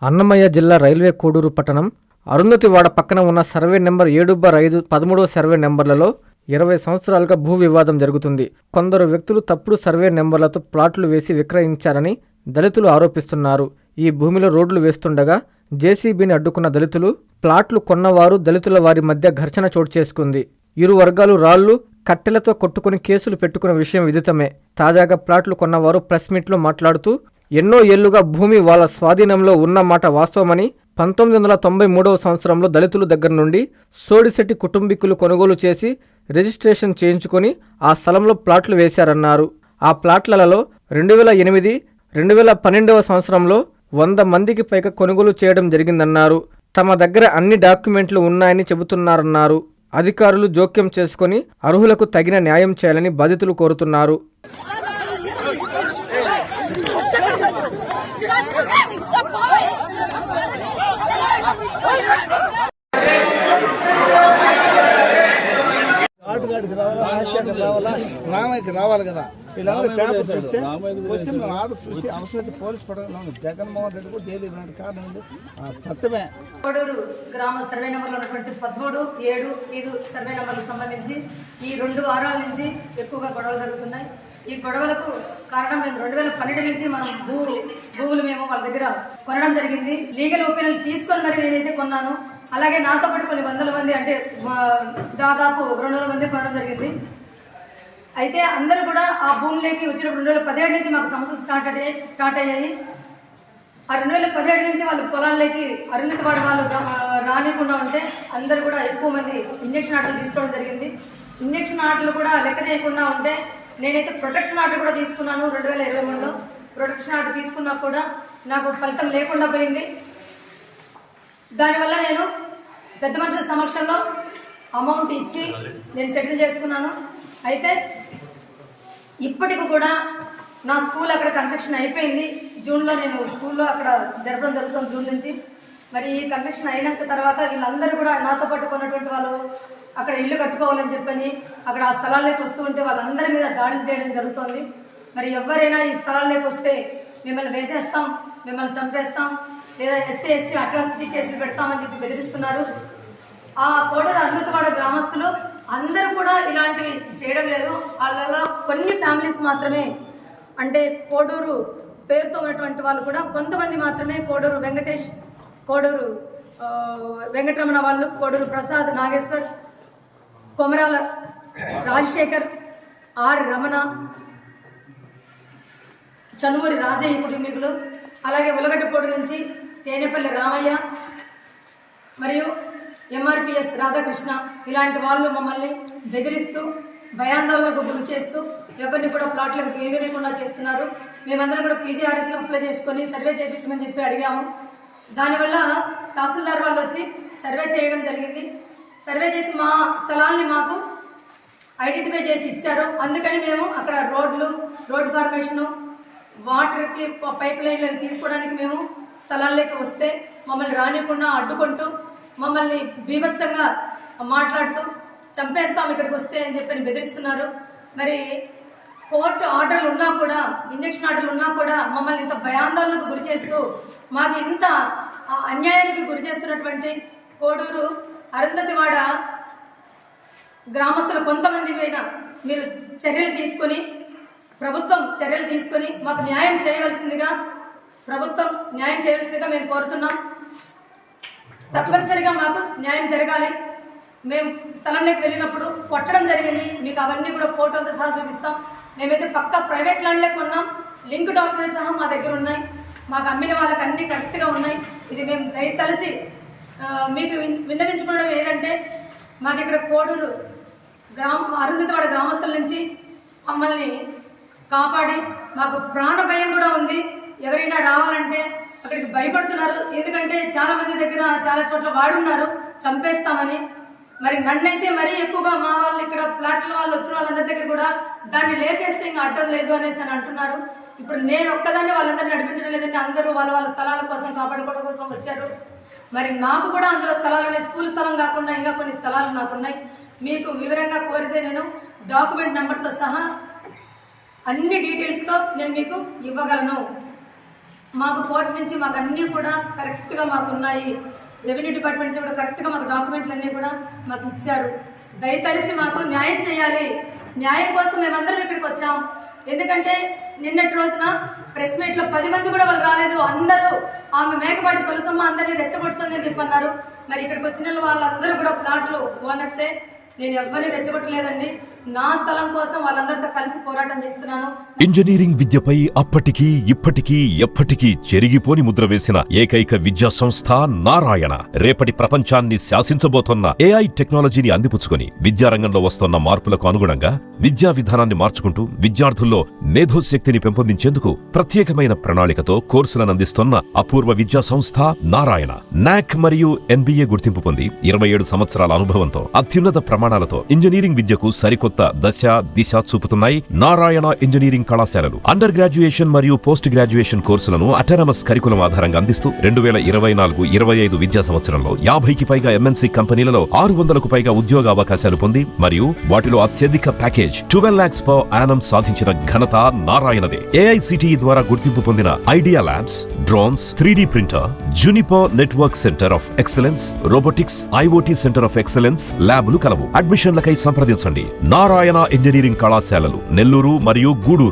అన్నమయ్య జిల్లా రైల్వే కోడూరు పట్టణం అరుంధతివాడ పక్కన ఉన్న సర్వే నెంబర్ 7/5 13వ సర్వే నెంబర్లలో 20 సంవత్సరాలుగా భూ వివాదం జరుగుతుంది. కొందరు వ్యక్తులు తప్పుడు సర్వే నెంబర్లతో ప్లాట్లు వేసి విక్రయించారని దళితులు ఆరోపిస్తున్నారు. ఈ భూమిలో రోడ్లు వేస్తుండగా జేసీబీని అడ్డుకున్న దళితులు, ప్లాట్లు కొన్నవారు దళితుల వారి మధ్య ఘర్షణ చోటు చేసుకుంది. ఇరు వర్గాలు రాళ్లు, కట్టెలతో కొట్టుకుని కేసులు పెట్టుకున్న విషయం విదితమే. తాజాగా ప్లాట్లు కొన్నవారు ప్రెస్ మీట్లో మాట్లాడుతూ ఎన్నో ఏళ్లుగా భూమి వాళ్ళ స్వాధీనంలో ఉన్న మాట వాస్తవమని, 1993వ సంవత్సరంలో దళితుల దగ్గర నుండి సోడిశెట్టి కుటుంబీకులు కొనుగోలు చేసి రిజిస్ట్రేషన్ చేయించుకొని ఆ స్థలంలో ప్లాట్లు వేశారన్నారు. ఆ ప్లాట్లలో 2008, 2012వ సంవత్సరంలో 100 మందికి పైగా కొనుగోలు చేయడం జరిగిందన్నారు. తమ దగ్గర అన్ని డాక్యుమెంట్లు ఉన్నాయని చెబుతున్నారన్నారు. అధికారులు జోక్యం చేసుకుని అర్హులకు తగిన న్యాయం చేయాలని బాధితులు కోరుతున్నారు. రామయ్యకి రావాలి కదా, వీళ్ళందరూ పేపర్ చూస్తే వస్తే మేము ఆర్డర్ చూసి అవసరమైతే పోలీస్ పడగలం. జగన్మోహన్ రెడ్డి కూడా జైలు ఇలాంటి కారణం ఉంది, సత్యమే. కోడూరు గ్రామ సర్వే నెంబర్లో ఉన్నటువంటి 13, 7, 5 సర్వే నెంబర్లకు సంబంధించి ఈ 2 వారాల నుంచి ఎక్కువగా గొడవలు జరుగుతున్నాయి. ఈ గొడవలకు కారణం మేము 2012 నుంచి మనం భూములు మేము వాళ్ళ దగ్గర కొనడం జరిగింది. లీగల్ ఒపీనియన్ తీసుకొని మరి నేనైతే కొన్నాను. అలాగే నాతో పాటు కొన్ని వందల మంది, అంటే దాదాపు 200 మంది కొనడం జరిగింది. అయితే అందరూ కూడా ఆ భూములకి వచ్చినప్పుడు 2017 నుంచి మాకు సమస్యలు స్టార్ట్ అయ్యాయి. ఆ 2017 నుంచి వాళ్ళు పొలాల్లోకి అరుంధతివాడ వాళ్ళు రానికుండా ఉంటే అందరూ కూడా ఎక్కువ మంది ఇంజక్షన్ ఆర్డర్లు తీసుకోవడం జరిగింది. ఇంజక్షన్ ఆర్డర్లు కూడా లెక్క చేయకుండా ఉంటే నేనైతే ప్రొటెక్షన్ ఆర్డర్ కూడా తీసుకున్నాను 2023లో. ప్రొటెక్షన్ ఆర్డర్ తీసుకున్నా కూడా నాకు ఫలితం లేకుండా పోయింది. దానివల్ల నేను పెద్ద మనుషుల సమక్షంలో అమౌంట్ ఇచ్చి నేను సెటిల్ చేసుకున్నాను. అయితే ఇప్పటికి కూడా నా స్కూల్ అక్కడ కన్స్ట్రక్షన్ అయిపోయింది. జూన్లో నేను స్కూల్లో అక్కడ జరపడం జరుగుతుంది, జూన్ నుంచి. మరి ఈ కన్స్ట్రక్షన్ అయినాక తర్వాత వీళ్ళందరూ కూడా నాతో పాటు కొన్నటువంటి వాళ్ళు అక్కడ ఇల్లు కట్టుకోవాలని చెప్పని అక్కడ ఆ స్థలాల్లోకి వస్తూ ఉంటే వాళ్ళందరి మీద దాడులు చేయడం జరుగుతుంది. మరి ఎవరైనా ఈ స్థలాల్లోకి వస్తే మిమ్మల్ని వేసేస్తాం, మిమ్మల్ని చంపేస్తాం, లేదా ఎస్సీ ఎస్టీ అట్రాసిటీ కేసులు పెడతామని చెప్పి బెదిరిస్తున్నారు. ఆ కోడూరు అరుంధతివాడ గ్రామస్తులు అందరూ కూడా ఇలాంటివి చేయడం లేదు. వాళ్ళలో కొన్ని ఫ్యామిలీస్ మాత్రమే, అంటే కోడూరు పేరుతో ఉన్నటువంటి వాళ్ళు కూడా కొంతమంది మాత్రమే, కోడూరు వెంకటేష్, కోడూరు వెంకటరమణ వాళ్ళు, కోడూరు ప్రసాద్, నాగేశ్వర్, కొమరాల రాజశేఖర్, ఆర్ రమణ, చనుమూరి రాజయ్య కుటుంబీకులు, అలాగే ఉలగడ్డపోడు నుంచి తేనేపల్లి రామయ్య మరియు ఎంఆర్పిఎస్ రాధాకృష్ణ, ఇలాంటి వాళ్ళు మమ్మల్ని బెదిరిస్తూ భయాందోళనకు గురి చేస్తూ ఎవరిని కూడా ప్లాట్లకు తిరగనీయకుండా చేస్తున్నారు. మేమందరం కూడా పీజీఆర్ఎస్లో అప్లై చేసుకొని సర్వే చేయించమని చెప్పి అడిగాము. దానివల్ల తహసీల్దార్ వాళ్ళు వచ్చి సర్వే చేయడం జరిగింది. సర్వే చేసి మా స్థలాల్ని మాకు ఐడెంటిఫై చేసి ఇచ్చారు. అందుకని మేము అక్కడ రోడ్ ఫార్మేషను, వాటర్కి పైప్ లైన్లు తీసుకోవడానికి మేము స్థలాల్లోకి వస్తే మమ్మల్ని రానియకుండా అడ్డుకుంటూ మమ్మల్ని బీభత్సంగా మాట్లాడుతూ చంపేస్తాం ఇక్కడికి వస్తే అని చెప్పి బెదిరిస్తున్నారు. మరి కోర్టు ఆర్డర్లు ఉన్నా కూడా, ఇంజక్షన్ ఆర్డర్లు ఉన్నా కూడా మమ్మల్ని ఇంత భయాందోళనకు గురి చేస్తూ, మాకు ఇంత అన్యాయానికి గురి చేస్తున్నటువంటి కోడూరు అరుంధతివాడ గ్రామస్తులు కొంతమంది పైన మీరు చర్యలు తీసుకొని, ప్రభుత్వం చర్యలు తీసుకొని మాకు న్యాయం చేయవలసిందిగా మేము కోరుతున్నాం. తప్పనిసరిగా మాకు న్యాయం జరగాలి. మేము స్థలంలోకి వెళ్ళినప్పుడు కొట్టడం జరిగింది. మీకు అవన్నీ కూడా ఫోటోలతో సహా చూపిస్తాం. మేమైతే పక్కా ప్రైవేట్ ల్యాండ్లో కొన్నాం, లింక్ డాక్యుమెంట్స్ సహా మా దగ్గర ఉన్నాయి. మాకు అమ్మిన వాళ్ళకి అన్నీ కరెక్ట్గా ఉన్నాయి. ఇది మేము దయతలచి మీకు విన్నవించుకోవడం ఏదంటే, మాకు ఇక్కడ కోడూరు అరుంధతివాడ గ్రామస్తుల నుంచి మమ్మల్ని కాపాడి, మాకు ప్రాణ భయం కూడా ఉంది. ఎవరైనా రావాలంటే అక్కడికి భయపడుతున్నారు. ఎందుకంటే చాలా మంది దగ్గర చాలా చోట్ల వాడున్నారు చంపేస్తామని. మరి నన్నైతే మరీ ఎక్కువగా మా వాళ్ళు ఇక్కడ ప్లాట్ల వాళ్ళు వచ్చిన వాళ్ళందరి దగ్గర కూడా దాన్ని లేపేస్తే ఇంకా అడ్డం లేదు అనేసి అని అంటున్నారు. ఇప్పుడు నేను ఒక్కదాన్ని వాళ్ళందరినీ నడిపించడం లేదంటే అందరూ వాళ్ళ స్థలాల కోసం కాపాడుకోవడం కోసం వచ్చారు. మరి నాకు కూడా అందులో స్థలాలు ఉన్నాయి. స్కూల్ స్థలం కాకుండా ఇంకా కొన్ని స్థలాలు నాకున్నాయి. మీకు వివరంగా కోరితే నేను డాక్యుమెంట్ నెంబర్తో సహా అన్ని డీటెయిల్స్తో నేను మీకు ఇవ్వగలను. మాకు పోర్ట్ నుంచి మాకు అన్నీ కూడా కరెక్ట్గా మాకు ఉన్నాయి. రెవెన్యూ డిపార్ట్మెంట్ నుంచి కూడా కరెక్ట్గా మాకు డాక్యుమెంట్లు అన్నీ కూడా మాకు ఇచ్చారు. దయతలిచి మాకు న్యాయం చేయాలి. న్యాయం కోసం మేమందరం ఇక్కడికి వచ్చాం. ఎందుకంటే నిన్నటి రోజున ప్రెస్ మీట్లో 10 మంది కూడా వాళ్ళు రాలేదు. అందరూ ఆమె మేకపాటి తులసమ్మ అందరినీ రెచ్చగొడుతుంది అని చెప్పి అన్నారు. మరి ఇక్కడికి వచ్చిన వాళ్ళందరూ కూడా ప్లాట్లు ఓనర్సే. నేను ఎవరిని రెచ్చగొట్టలేదండి. నా స్థలం కోసం వాళ్ళందరితో కలిసి పోరాటం చేస్తున్నాను. ఇంజనీరింగ్ విద్యపై అప్పటికీ ఇప్పటికీ ఎప్పటికీ చెరిగిపోని ముద్ర వేసిన ఏకైక విద్యా సంస్థ నారాయణ. రేపటి ప్రపంచాన్ని శాసించబోతోన్న AI టెక్నాలజీని అందిపుచ్చుకొని విద్యారంగంలో వస్తోన్న మార్పులకు అనుగుణంగా విద్యా విధానాన్ని మార్చుకుంటూ విద్యార్థుల్లో మేధోశక్తిని పెంపొందించేందుకు ప్రత్యేకమైన ప్రణాళికతో కోర్సులను అందిస్తోన్న అపూర్వ విద్యా సంస్థ నారాయణ. నాక్ మరియు NBA గుర్తింపు పొంది 27 సంవత్సరాల అనుభవంతో అత్యున్నత ప్రమాణాలతో ఇంజనీరింగ్ విద్యకు సరికొత్త దశ దిశ చూపుతున్నాయి నారాయణ ఇంజనీరింగ్ కళాశాలలు. అండర్ గ్రాడ్యుయేషన్ మరియు పోస్ట్ గ్రాడ్యుయేషన్ కోర్సులను అటానమస్ కరికులం ఆధారంగా అందిస్తూ 2024-25 విద్యా సంవత్సరంలో 50కి పైగా MNC కంపెనీలలో 600కు పైగా ఉద్యోగ అవకాశాలు పొంది మరియు వాటిలో అత్యధిక ప్యాకేజ్ 12 lakhs per annum సాధించిన ఘనత నారాయణదే. AICTE ద్వారా గుర్తింపు పొందిన idea labs, drones, 3D printer, Juniper network centre of excellence, robotics, IoT centre of excellence ల్యాబ్లు కలవు. అడ్మిషన్లకై సంప్రదించండి. నారాయణ ఇంజనీరింగ్ కళాశాలలు నెల్లూరు మరియు గూడూరు.